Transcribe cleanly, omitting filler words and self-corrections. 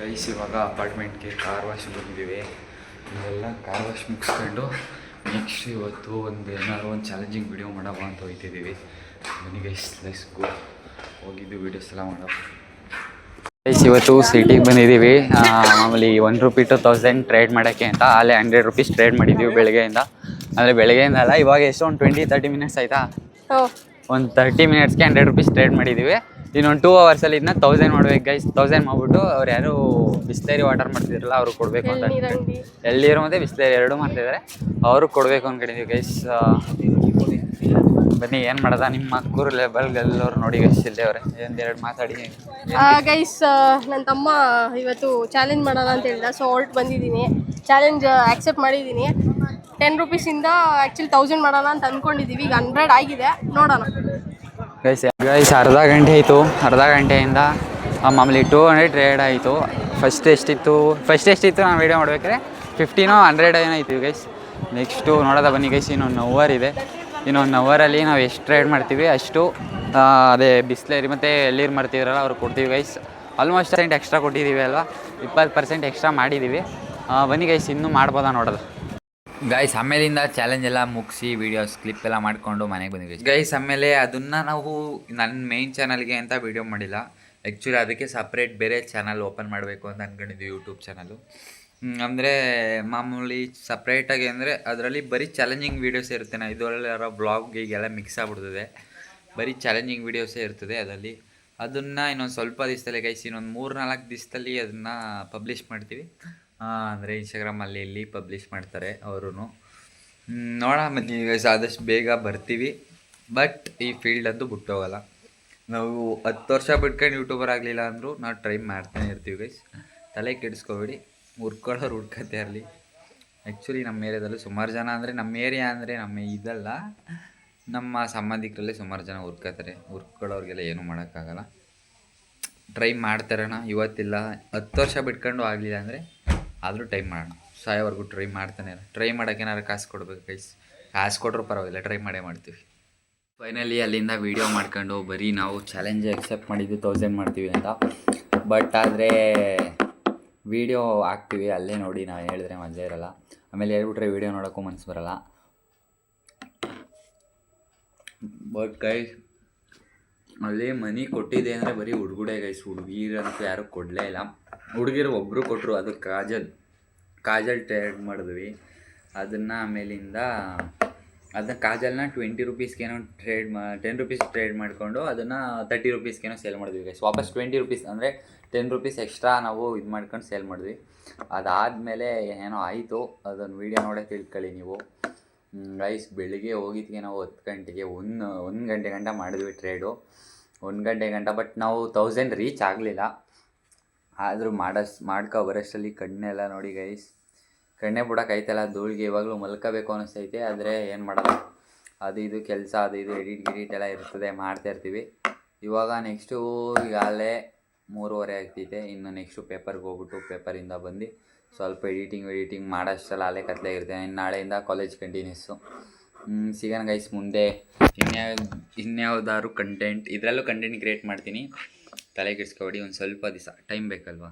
Guys ಇವಾಗ ಅಪಾರ್ಟ್ಮೆಂಟ್ಗೆ car wash ಬಂದಿದ್ದೀವಿ. ಇವೆಲ್ಲ ಕಾರ್ ವಾಶ್ ಮುಗಿಸ್ಕೊಂಡು ನೆಕ್ಸ್ಟ್ ಇವತ್ತು ಏನಾದ್ರು ಒಂದು ಚಾಲೆಂಜಿಂಗ್ ವೀಡಿಯೋ ಮಾಡವ ಅಂತ ಹೋಗ್ತಿದ್ದೀವಿ. ಬನ್ನಿ ಗೈಸ್, ಲೆಟ್ಸ್ ಗೋ. ಹೋಗಿದ್ದು ವೀಡಿಯೋಸ್ ಎಲ್ಲ ಮಾಡೋ ಗೈಸ್. ಇವತ್ತು ಸಿಟಿಗೆ ಬಂದಿದ್ದೀವಿ. ಮಾಮೂಲಿ ₹1 to 1000 ಟ್ರೇಡ್ ಮಾಡೋಕ್ಕೆ ಅಂತ. ಅಲ್ಲೇ ₹100 ಟ್ರೇಡ್ ಮಾಡಿದ್ದೀವಿ ಬೆಳಗ್ಗೆಯಿಂದ. ಅಂದರೆ ಬೆಳಗ್ಗೆಯಿಂದ ಅಲ್ಲ, ಇವಾಗ ಎಷ್ಟು ಒಂದು 20-30 ಮಿನಿಟ್ಸ್ ಆಯಿತಾ. ಒಂದು 30 ಮಿನಿಟ್ಸ್ಗೆ ₹100 ಟ್ರೇಡ್ ಮಾಡಿದ್ದೀವಿ. ಇನ್ನೊಂದು 2 ಅವರ್ಸಲ್ಲಿ ಇದನ್ನ 1000 ಮಾಡ್ಬೇಕು ಗೈಸ್. 1000 ಮಾಡ್ಬಿಟ್ಟು ಅವ್ರು ಯಾರು ಬಿಸ್ಲೇರಿ ವಾಟರ್ ಮಾಡ್ತಿದ್ರಲ್ಲ ಅವ್ರಿಗೆ ಕೊಡಬೇಕು ಅಂತ. ಎಳ್ನೀರು ಮತ್ತು ಬಿಸ್ಲೇರಿ ಎರಡೂ ಮಾಡ್ತಿದ್ದಾರೆ, ಅವ್ರಿಗೆ ಕೊಡಬೇಕು ಅಂದ್ಕೊಂಡಿದ್ದೀವಿ ಗೈಸ್. ಬನ್ನಿ ಏನು ಮಾಡೋದ, ನಿಮ್ಮ ಅಕ್ಕೂರು ಲೆವೆಲ್ಗೆಲ್ಲರೂ ನೋಡಿ ಗೈಸ್ ಇಲ್ಲೇ ಅವ್ರೆ. ಒಂದೆರಡು ಮಾತಾಡಿ ಗೈಸ್. ನನ್ನ ತಮ್ಮ ಇವತ್ತು ಚಾಲೆಂಜ್ ಮಾಡೋಣ ಅಂತ ಹೇಳಿದ, ಸೊ ಹೊರಟು ಬಂದಿದ್ದೀನಿ. ಚಾಲೆಂಜ್ ಆಕ್ಸೆಪ್ಟ್ ಮಾಡಿದ್ದೀನಿ. ₹10 ಆ್ಯಕ್ಚುಲಿ 1000 ಮಾಡೋಣ ಅಂತ ಅಂದ್ಕೊಂಡಿದ್ದೀವಿ. ಈಗ 100 ಆಗಿದೆ, ನೋಡೋಣ ಗೈಸ್. ಅರ್ಧ ಗಂಟೆ ಆಯಿತು. ಅರ್ಧ ಗಂಟೆಯಿಂದ ಮಾಮೂಲಿ 200 ಟ್ರೇಡ್ ಆಯಿತು. ಫಸ್ಟ್ ಎಷ್ಟಿತ್ತು ನಾನು ವೀಡಿಯೋ ಮಾಡ್ಬೇಕಾದ್ರೆ 15 100 ಏನೋ ಆಯ್ತು ಗೈಸ್. ನೆಕ್ಸ್ಟು ನೋಡೋದ ಬನ್ನಿ ಗೈಸ್. ಇನ್ನೊಂದು ಅವರ್ ಇದೆ. ಇನ್ನೊಂದು ಅವರಲ್ಲಿ ನಾವು ಎಷ್ಟು ಟ್ರೇಡ್ ಮಾಡ್ತೀವಿ ಅಷ್ಟು ಅದೇ ಬಿಸ್ಲೇರಿ ಮತ್ತು ಎಳ್ಳೀರು ಮಾಡ್ತಿದ್ರಲ್ಲ ಅವ್ರಿಗೆ ಕೊಡ್ತೀವಿ ಗೈಸ್. ಆಲ್ಮೋಸ್ಟ್ ಎಕ್ಸ್ಟ್ರಾ ಕೊಟ್ಟಿದ್ದೀವಿ ಅಲ್ವಾ, 20% ಎಕ್ಸ್ಟ್ರಾ ಮಾಡಿದ್ದೀವಿ. ಬನ್ನಿ ಗೈಸ್, ಇನ್ನೂ ಮಾಡ್ಬೋದಾ ನೋಡೋದು ಗೈಸ್. ಆಮೇಲಿಂದ ಚಾಲೆಂಜ್ ಎಲ್ಲ ಮುಗಿಸಿ ವೀಡಿಯೋಸ್ ಕ್ಲಿಪ್ ಎಲ್ಲ ಮಾಡಿಕೊಂಡು ಮನೆಗೆ ಬಂದಿದ್ದೀವಿ ಗೈಸ್. ಆಮೇಲೆ ಅದನ್ನು ನಾವು ನನ್ನ ಮೇಯ್ನ್ ಚಾನಲ್ಗೆ ಅಂತ ವೀಡಿಯೋ ಮಾಡಿಲ್ಲ. ಆ್ಯಕ್ಚುಲಿ ಅದಕ್ಕೆ ಸಪ್ರೇಟ್ ಬೇರೆ ಚಾನಲ್ ಓಪನ್ ಮಾಡಬೇಕು ಅಂತ ಅಂದ್ಕೊಂಡಿದ್ವಿ, ಯೂಟ್ಯೂಬ್ ಚಾನಲು. ಅಂದರೆ ಮಾಮೂಲಿ ಸಪ್ರೇಟಾಗಿ ಅಂದರೆ ಅದರಲ್ಲಿ ಬರೀ ಚಾಲೆಂಜಿಂಗ್ ವೀಡಿಯೋಸೇ ಇರುತ್ತೆ. ನಾವು ಇದರಲ್ಲಿ ಯಾರೋ ಬ್ಲಾಗ್ ಈಗೆಲ್ಲ ಮಿಕ್ಸ್ ಆಗ್ಬಿಡ್ತದೆ. ಬರೀ ಚಾಲೆಂಜಿಂಗ್ ವೀಡಿಯೋಸೇ ಇರ್ತದೆ ಅದರಲ್ಲಿ. ಅದನ್ನು ಇನ್ನೊಂದು ಸ್ವಲ್ಪ ದಿವಸದಲ್ಲಿ ಗೈಸ್, ಇನ್ನೊಂದು 3-4 ದಿವಸದಲ್ಲಿ ಅದನ್ನು ಪಬ್ಲಿಷ್ ಮಾಡ್ತೀವಿ. ಅಂದರೆ ಇನ್ಸ್ಟಾಗ್ರಾಮಲ್ಲಿ ಇಲ್ಲಿ ಪಬ್ಲಿಷ್ ಮಾಡ್ತಾರೆ ಅವರು. ನೋಡೋಣ ಬನ್ನಿ ಗೈಸ್, ಆದಷ್ಟು ಬೇಗ ಬರ್ತೀವಿ. ಬಟ್ ಈ ಫೀಲ್ಡ್ ಅಂತೂ ಬಿಟ್ಟೋಗಲ್ಲ. ನಾವು 10 ವರ್ಷ ಬಿಟ್ಕೊಂಡು ಯೂಟ್ಯೂಬರ್ ಆಗಲಿಲ್ಲ ಅಂದರೂ ನಾವು ಟ್ರೈ ಮಾಡ್ತಾನೆ ಇರ್ತೀವಿ ಗೈಸ್. ತಲೆ ಕೆಡಿಸ್ಕೊಬೇಡಿ, ಹುಡ್ಕೊಳ್ಳೋರು ಹುಡ್ಕತ್ತೆ ಇರಲಿ. ಆ್ಯಕ್ಚುಲಿ ನಮ್ಮ ಏರಿಯಾದಲ್ಲೂ ಸುಮಾರು ಜನ, ಅಂದರೆ ನಮ್ಮ ಏರಿಯಾ ಅಂದರೆ ನಮ್ಮ ಇದಲ್ಲ, ನಮ್ಮ ಸಂಬಂಧಿಕರಲ್ಲೇ ಸುಮಾರು ಜನ ಹುಡ್ಕತ್ತಾರೆ. ಹುಡ್ಕೊಳ್ಳೋರಿಗೆಲ್ಲ ಏನೂ ಮಾಡೋಕ್ಕಾಗಲ್ಲ. ಟ್ರೈ ಮಾಡ್ತಾರಣ. ಇವತ್ತಿಲ್ಲ 10 ವರ್ಷ ಬಿಟ್ಕೊಂಡು ಆಗಲಿಲ್ಲ ಅಂದರೆ ಆದರೂ ಟ್ರೈ ಮಾಡೋಣ. ಸಾಯೋವರೆಗೂ ಟ್ರೈ ಮಾಡ್ತಾನೆ. ಟ್ರೈ ಮಾಡೋಕ್ಕೆ ಏನಾದ್ರು ಕಾಸು ಕೊಡ್ಬೇಕು ಗೈಸ್. ಕಾಸು ಕೊಟ್ಟರು ಪರವಾಗಿಲ್ಲ, ಟ್ರೈ ಮಾಡೇ ಮಾಡ್ತೀವಿ. ಫೈನಲಿ ಅಲ್ಲಿಂದ ವೀಡಿಯೋ ಮಾಡ್ಕೊಂಡು ಬರೀ ನಾವು ಚಾಲೆಂಜ್ ಎಕ್ಸೆಪ್ಟ್ ಮಾಡಿದ್ದು 1000 ಮಾಡ್ತೀವಿ ಅಂತ. ಬಟ್ ಆದರೆ ವೀಡಿಯೋ ಹಾಕ್ತೀವಿ, ಅಲ್ಲೇ ನೋಡಿ. ನಾವು ಹೇಳಿದ್ರೆ ಮಜಾ ಇರೋಲ್ಲ. ಆಮೇಲೆ ಹೇಳ್ಬಿಟ್ರೆ ವೀಡಿಯೋ ನೋಡೋಕ್ಕೂ ಮನಸ್ಸು ಬರೋಲ್ಲ. ಬಟ್ ಗೈಸ್ ಅಲ್ಲಿ ಮನಿ ಕೊಟ್ಟಿದೆ ಅಂದರೆ ಬರೀ ಹುಡುಗುಡೆ ಗೈಸ್. ಹುಡುಗಿರಂತೂ ಯಾರೂ ಕೊಡಲೇ ಇಲ್ಲ. ಹುಡುಗಿರು ಒಬ್ಬರು ಕೊಟ್ಟರು, ಅದು ಕಾಜಲ್ ಟ್ರೇಡ್ ಮಾಡಿದ್ವಿ ಅದನ್ನು. ಆಮೇಲಿಂದ ಅದನ್ನ ಕಾಜಲ್ನ ₹20 ₹10 ಟ್ರೇಡ್ ಮಾಡಿಕೊಂಡು ಅದನ್ನು ₹30 ಸೇಲ್ ಮಾಡಿದ್ವಿ ಗೈಸ್. ವಾಪಸ್ ₹20 ಅಂದರೆ ₹10 ಎಕ್ಸ್ಟ್ರಾ ನಾವು ಇದು ಮಾಡ್ಕೊಂಡು ಸೇಲ್ ಮಾಡಿದ್ವಿ. ಅದಾದಮೇಲೆ ಏನೋ ಆಯಿತು, ಅದನ್ನು ವೀಡಿಯೋ ನೋಡೇ ತಿಳ್ಕೊಳ್ಳಿ ನೀವು ಗೈಸ್. ಬೆಳಿಗ್ಗೆ ಹೋಗಿದ್ವಿ ನಾವು 10 ಗಂಟೆಗೆ. ಒಂದು ಗಂಟೆ ಗಂಟ ಮಾಡಿದ್ವಿ ಟ್ರೇಡು, 1 ಗಂಟೆ ಗಂಟ. ಬಟ್ ನಾವು 1000 ರೀಚ್ ಆಗಲಿಲ್ಲ. ಆದರೂ ಮಾಡ್ಕೊ ಬರೋಷ್ಟರಲ್ಲಿ ಕಣ್ಣೆಲ್ಲ ನೋಡಿ ಗೈಸ್, ಕಣ್ಣೇ ಬಿಡೋಕ್ಕಾಯ್ತಲ್ಲ ಧೂಳಿಗೆ. ಇವಾಗಲೂ ಮಲ್ಕೋಬೇಕು ಅನ್ನಿಸ್ತೈತೆ, ಆದರೆ ಏನು ಮಾಡೋದು, ಅದು ಇದು ಕೆಲಸ, ಅದು ಇದು ಎಡಿಟ್ ಎಲ್ಲ ಇರ್ತದೆ, ಮಾಡ್ತಾಯಿರ್ತೀವಿ. ಇವಾಗ ನೆಕ್ಸ್ಟು ಈಗಾಗಲೇ 3:30 ಆಗ್ತೈತೆ. ಇನ್ನು ನೆಕ್ಸ್ಟು ಪೇಪರ್ಗೆ ಹೋಗ್ಬಿಟ್ಟು ಪೇಪರಿಂದ ಬಂದು ಸ್ವಲ್ಪ ಎಡಿಟಿಂಗ್ ಮಾಡೋಷ್ಟಲ್ಲ ಅಲ್ಲೇ ಕತ್ಲೆ ಇರುತ್ತೆ. ಇನ್ನು ನಾಳೆಯಿಂದ ಕಾಲೇಜ್ ಕಂಟಿನ್ಯೂಸು. ಸಿಗೋಣ ಗೈಸ್ ಮುಂದೆ. ಇನ್ಯಾವುದಾದ್ರು ಕಂಟೆಂಟ್, ಇದರಲ್ಲೂ ಕಂಟೆಂಟ್ ಕ್ರಿಯೇಟ್ ಮಾಡ್ತೀನಿ. ತಲೆ ಕೆಡಿಸ್ಕೊಬೇಡಿ, ಒಂದು ಸ್ವಲ್ಪ ದಿವಸ ಟೈಮ್ ಬೇಕಲ್ವಾ.